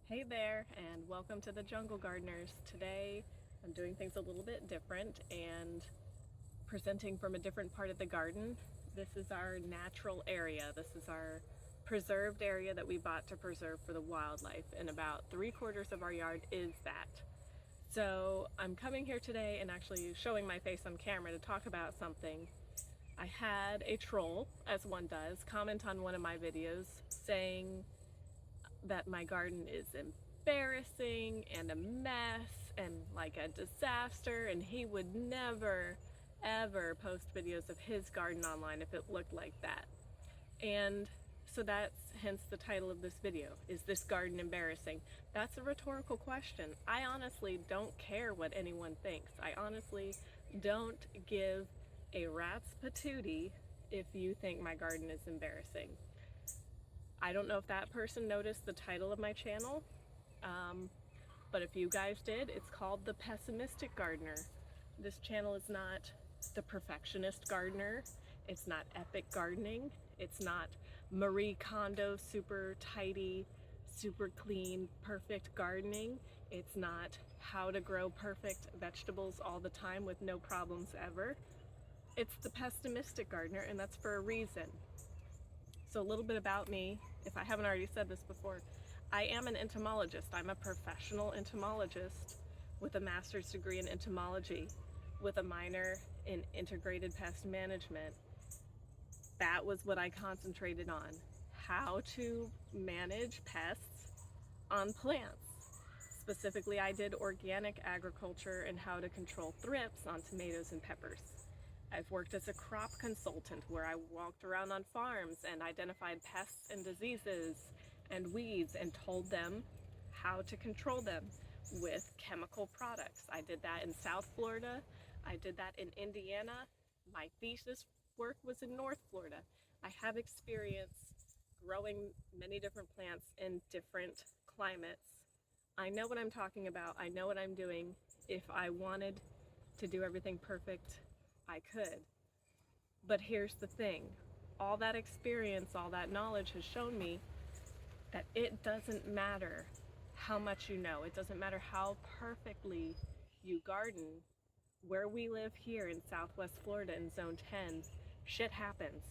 Hey there, and welcome to the Jungle Gardeners. Today I'm doing things a little bit different and presenting from a different part of the garden. This is our natural area. This is our preserved area that we bought to preserve for the wildlife, and about 3/4 of our yard is that. So I'm coming here today and actually showing my face on camera to talk about something. I had a troll, as one does, comment on one of my videos saying that my garden is embarrassing and a mess and like a disaster, and he would never ever post videos of his garden online if it looked like that. And so that's hence the title of this video. Is this garden embarrassing? That's a rhetorical question. I honestly don't care what anyone thinks. I honestly don't give a rat's patootie if you think my garden is embarrassing. I don't know if that person noticed the title of my channel, but if you guys did, it's called The Pessimistic Gardener. This channel is not the perfectionist gardener. It's not epic gardening. It's not Marie Kondo super tidy, super clean, perfect gardening. It's not how to grow perfect vegetables all the time with no problems ever. It's the pessimistic gardener, and that's for a reason. So a little bit about me, if I haven't already said this before, I am an entomologist. I'm a professional entomologist with a master's degree in entomology, with a minor in integrated pest management. That was what I concentrated on, how to manage pests on plants. Specifically, I did organic agriculture and how to control thrips on tomatoes and peppers. I've worked as a crop consultant where I walked around on farms and identified pests and diseases and weeds and told them how to control them with chemical products. I did that in South Florida. I did that in Indiana. My thesis work was in North Florida. I have experience growing many different plants in different climates. I know what I'm talking about. I know what I'm doing. If I wanted to do everything perfect, I could. But here's the thing. All that experience, all that knowledge has shown me that it doesn't matter how much you know. It doesn't matter how perfectly you garden. Where we live here in Southwest Florida in Zone 10, shit happens.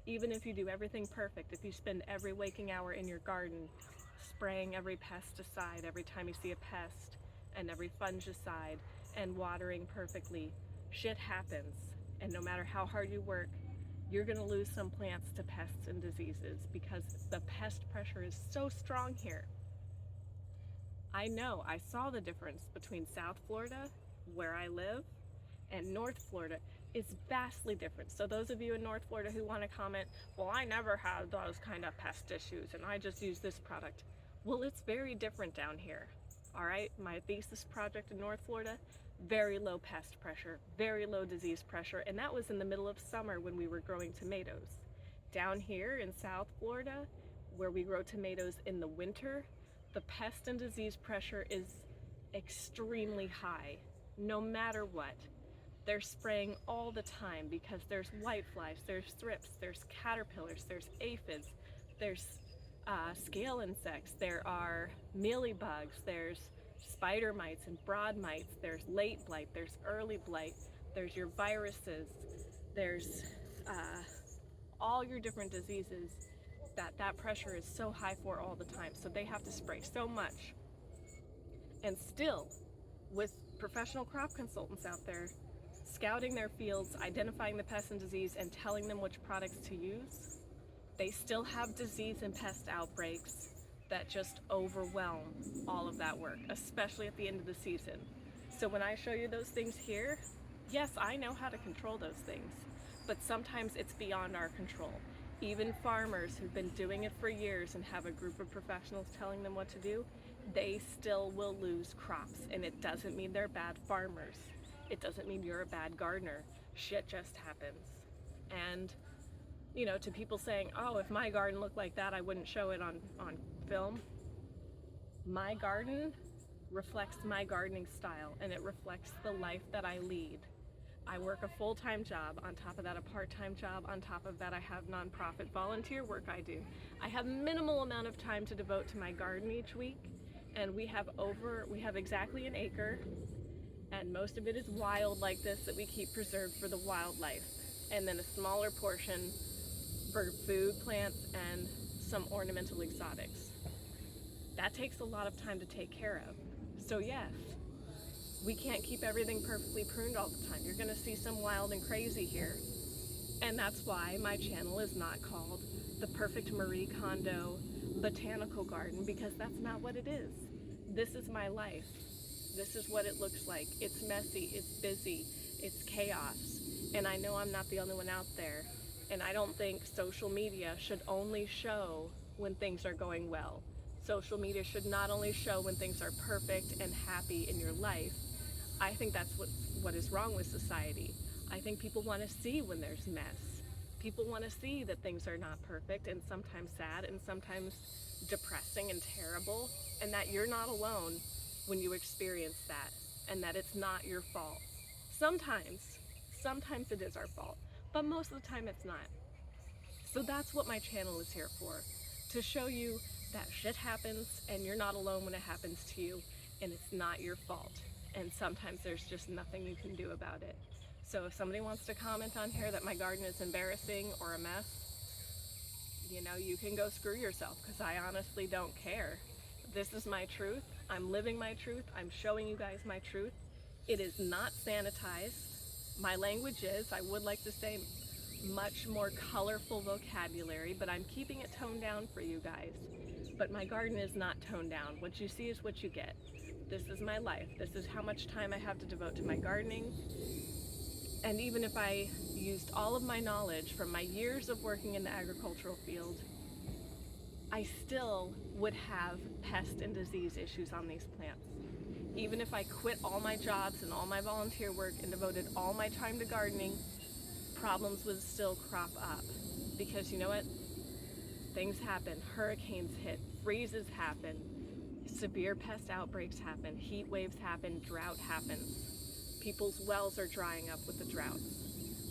Even if you do everything perfect, if you spend every waking hour in your garden spraying every pesticide every time you see a pest and every fungicide and watering perfectly, shit happens. And no matter how hard you work, you're going to lose some plants to pests and diseases because the pest pressure is so strong here. I know, I saw the difference between South Florida, where I live, and North Florida is vastly different. So those of you in North Florida who want to comment, well, I never had those kind of pest issues and I just use this product. Well, it's very different down here. All right, my thesis project in North Florida, very low pest pressure, very low disease pressure, and that was in the middle of summer when we were growing tomatoes. Down here in South Florida, where we grow tomatoes in the winter, the pest and disease pressure is extremely high, no matter what. They're spraying all the time because there's whiteflies, there's thrips, there's caterpillars, there's aphids, there's scale insects, there are mealybugs, there's spider mites and broad mites, there's late blight, there's early blight, there's your viruses, there's all your different diseases that pressure is so high for all the time. So they have to spray so much. And still, with professional crop consultants out there, scouting their fields, identifying the pests and disease, and telling them which products to use, they still have disease and pest outbreaks that just overwhelm all of that work, especially at the end of the season. So when I show you those things here, yes, I know how to control those things, but sometimes it's beyond our control. Even farmers who've been doing it for years and have a group of professionals telling them what to do, they still will lose crops. And it doesn't mean they're bad farmers. It doesn't mean you're a bad gardener. Shit just happens. And, you know, to people saying, oh, if my garden looked like that, I wouldn't show it on film. My garden reflects my gardening style, and it reflects the life that I lead. I work a full-time job, on top of that a part-time job, on top of that I have nonprofit volunteer work I do. I have minimal amount of time to devote to my garden each week, And we have exactly an acre, and most of it is wild like this that we keep preserved for the wildlife. And then a smaller portion for food plants and some ornamental exotics. That takes a lot of time to take care of. So yes, we can't keep everything perfectly pruned all the time. You're gonna see some wild and crazy here. And that's why my channel is not called the Perfect Marie Kondo Botanical Garden, because that's not what it is. This is my life. This is what it looks like. It's messy, it's busy, it's chaos. And I know I'm not the only one out there. And I don't think social media should only show when things are going well. Social media should not only show when things are perfect and happy in your life. I think that's what is wrong with society. I think people want to see when there's mess. People want to see that things are not perfect, and sometimes sad, and sometimes depressing and terrible, and that you're not alone when you experience that, and that it's not your fault. Sometimes it is our fault, but most of the time it's not. So that's what my channel is here for, to show you that shit happens and you're not alone when it happens to you, and it's not your fault. And sometimes there's just nothing you can do about it. So if somebody wants to comment on here that my garden is embarrassing or a mess, you know, you can go screw yourself, because I honestly don't care. This is my truth. I'm living my truth. I'm showing you guys my truth. It is not sanitized. My language is, I would like to say, much more colorful vocabulary, but I'm keeping it toned down for you guys. But my garden is not toned down. What you see is what you get. This is my life. This is how much time I have to devote to my gardening. And even if I used all of my knowledge from my years of working in the agricultural field, I still would have pest and disease issues on these plants. Even if I quit all my jobs and all my volunteer work and devoted all my time to gardening, problems would still crop up. Because you know what? Things happen. Hurricanes hit, freezes happen, severe pest outbreaks happen, heat waves happen, drought happens. People's wells are drying up with the droughts.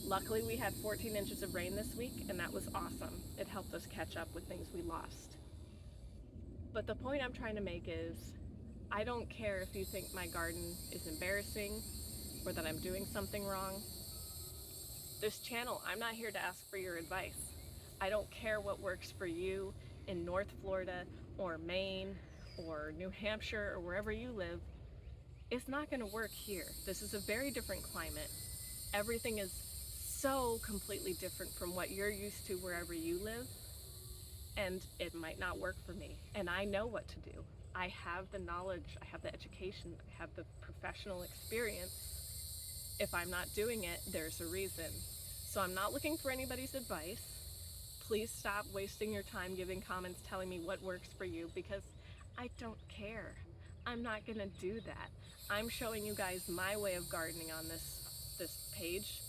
Luckily, we had 14 inches of rain this week, and that was awesome. It helped us catch up with things we lost. But the point I'm trying to make is, I don't care if you think my garden is embarrassing or that I'm doing something wrong. This channel, I'm not here to ask for your advice. I don't care what works for you in North Florida or Maine or New Hampshire or wherever you live. It's not going to work here. This is a very different climate. Everything is so completely different from what you're used to wherever you live, and it might not work for me. And I know what to do. I have the knowledge, I have the education, I have the professional experience. If I'm not doing it, there's a reason. So I'm not looking for anybody's advice. Please stop wasting your time giving comments telling me what works for you, because I don't care. I'm not gonna do that. I'm showing you guys my way of gardening on this page.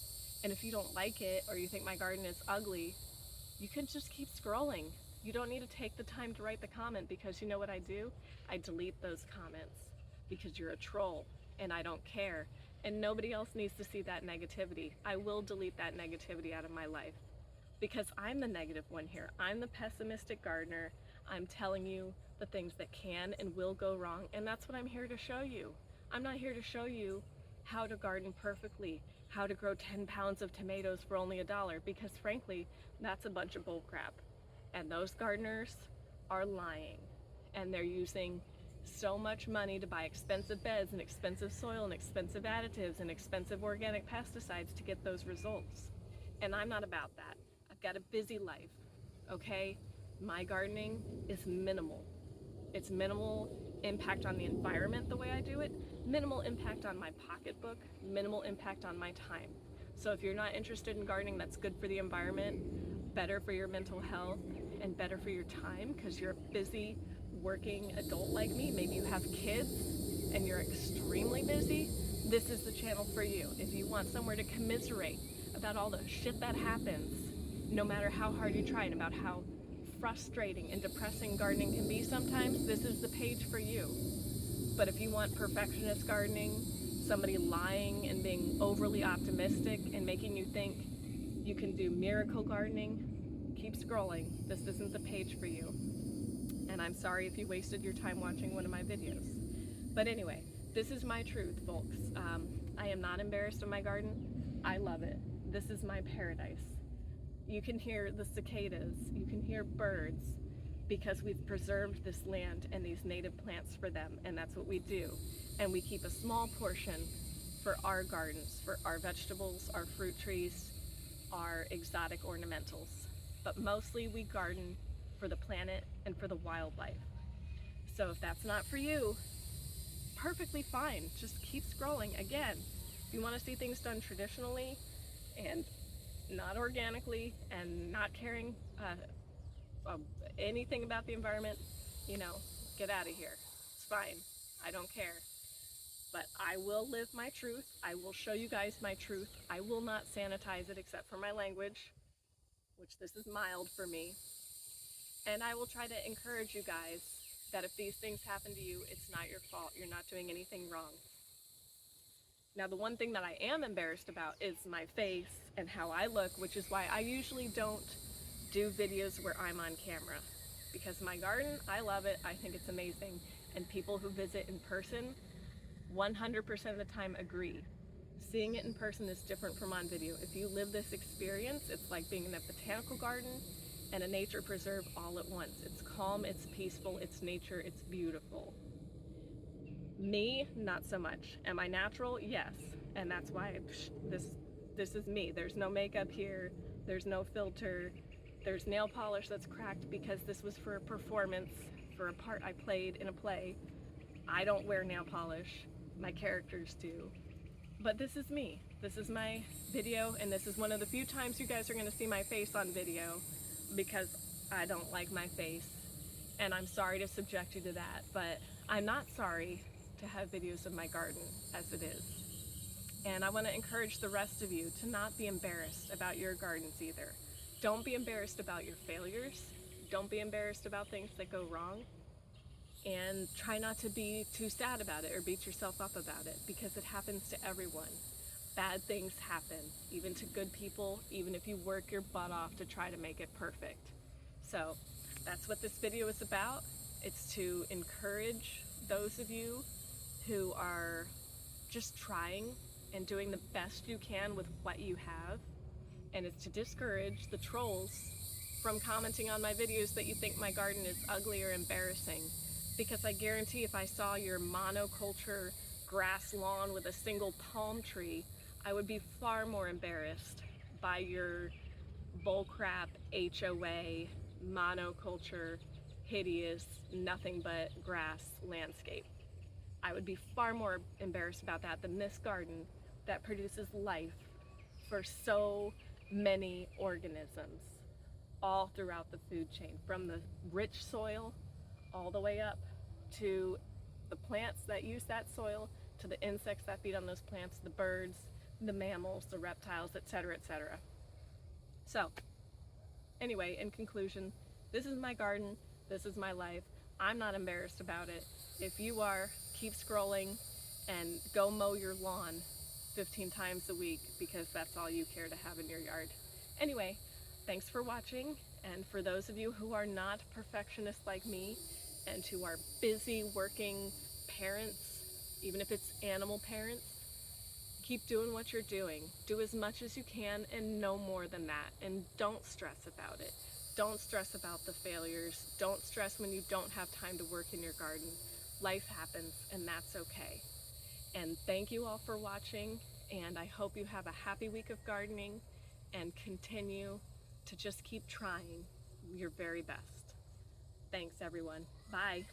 And if you don't like it, or you think my garden is ugly, you can just keep scrolling. You don't need to take the time to write the comment, because you know what I do? I delete those comments because you're a troll and I don't care. And nobody else needs to see that negativity. I will delete that negativity out of my life, because I'm the negative one here. I'm the pessimistic gardener. I'm telling you the things that can and will go wrong, and that's what I'm here to show you. I'm not here to show you how to garden perfectly, how to grow 10 pounds of tomatoes for only $1, because frankly, that's a bunch of bull crap. And those gardeners are lying, and they're using so much money to buy expensive beds and expensive soil and expensive additives and expensive organic pesticides to get those results. And I'm not about that. I've got a busy life, okay? My gardening is minimal. It's minimal impact on the environment the way I do it, minimal impact on my pocketbook, minimal impact on my time. So if you're not interested in gardening that's good for the environment, better for your mental health, and better for your time, because you're a busy working adult like me, maybe you have kids and you're extremely busy, this is the channel for you. If you want somewhere to commiserate about all the shit that happens, no matter how hard you try, and about how frustrating and depressing gardening can be sometimes, this is the page for you. But if you want perfectionist gardening, somebody lying and being overly optimistic and making you think you can do miracle gardening, keep scrolling. This isn't the page for you. And and I'm sorry if you wasted your time watching one of my videos. But anyway, this is my truth, folks. I am not embarrassed of my garden. I love it. This is my paradise. You can hear the cicadas, you can hear birds, because we've preserved this land and these native plants for them, and that's what we do. And we keep a small portion for our gardens, for our vegetables, our fruit trees, our exotic ornamentals. But mostly we garden for the planet and for the wildlife. So if that's not for you, perfectly fine. Just keep scrolling. Again, if you want to see things done traditionally and not organically and not caring anything about the environment, you know, get out of here. It's fine. I don't care. But I will live my truth. I will show you guys my truth. I will not sanitize it except for my language, which this is mild for me. And I will try to encourage you guys that if these things happen to you, it's not your fault. You're not doing anything wrong. Now, the one thing that I am embarrassed about is my face and how I look, which is why I usually don't do videos where I'm on camera. Because my garden, I love it. I think it's amazing. And people who visit in person, 100% of the time agree. Seeing it in person is different from on video. If you live this experience, it's like being in a botanical garden and a nature preserve all at once. It's calm, it's peaceful, it's nature, it's beautiful. Me, not so much. Am I natural? Yes. And that's why this is me. There's no makeup here. There's no filter. There's nail polish that's cracked because this was for a performance, for a part I played in a play. I don't wear nail polish. My characters do. But this is me. This is my video, and this is one of the few times you guys are going to see my face on video because I don't like my face. And I'm sorry to subject you to that, but I'm not sorry to have videos of my garden as it is. And I want to encourage the rest of you to not be embarrassed about your gardens either. Don't be embarrassed about your failures. Don't be embarrassed about things that go wrong. And try not to be too sad about it or beat yourself up about it, because it happens to everyone. Bad things happen, even to good people, even if you work your butt off to try to make it perfect. So that's what this video is about. It's to encourage those of you who are just trying and doing the best you can with what you have. And it's to discourage the trolls from commenting on my videos that you think my garden is ugly or embarrassing. Because I guarantee if I saw your monoculture grass lawn with a single palm tree, I would be far more embarrassed by your bullcrap HOA monoculture hideous nothing but grass landscape. I would be far more embarrassed about that than this garden that produces life for so many organisms all throughout the food chain, from the rich soil all the way up to the plants that use that soil, to the insects that feed on those plants, the birds, the mammals, the reptiles, etc., etc. So, anyway, in conclusion, this is my garden, this is my life. I'm not embarrassed about it. If you are, keep scrolling and go mow your lawn 15 times a week, because that's all you care to have in your yard. Anyway, thanks for watching, and for those of you who are not perfectionists like me and who are busy working parents, even if it's animal parents, keep doing what you're doing. Do as much as you can and no more than that, and don't stress about it. Don't stress about the failures. Don't stress when you don't have time to work in your garden. Life happens, and that's okay. And thank you all for watching, and I hope you have a happy week of gardening and continue to just keep trying your very best. Thanks, everyone. Bye.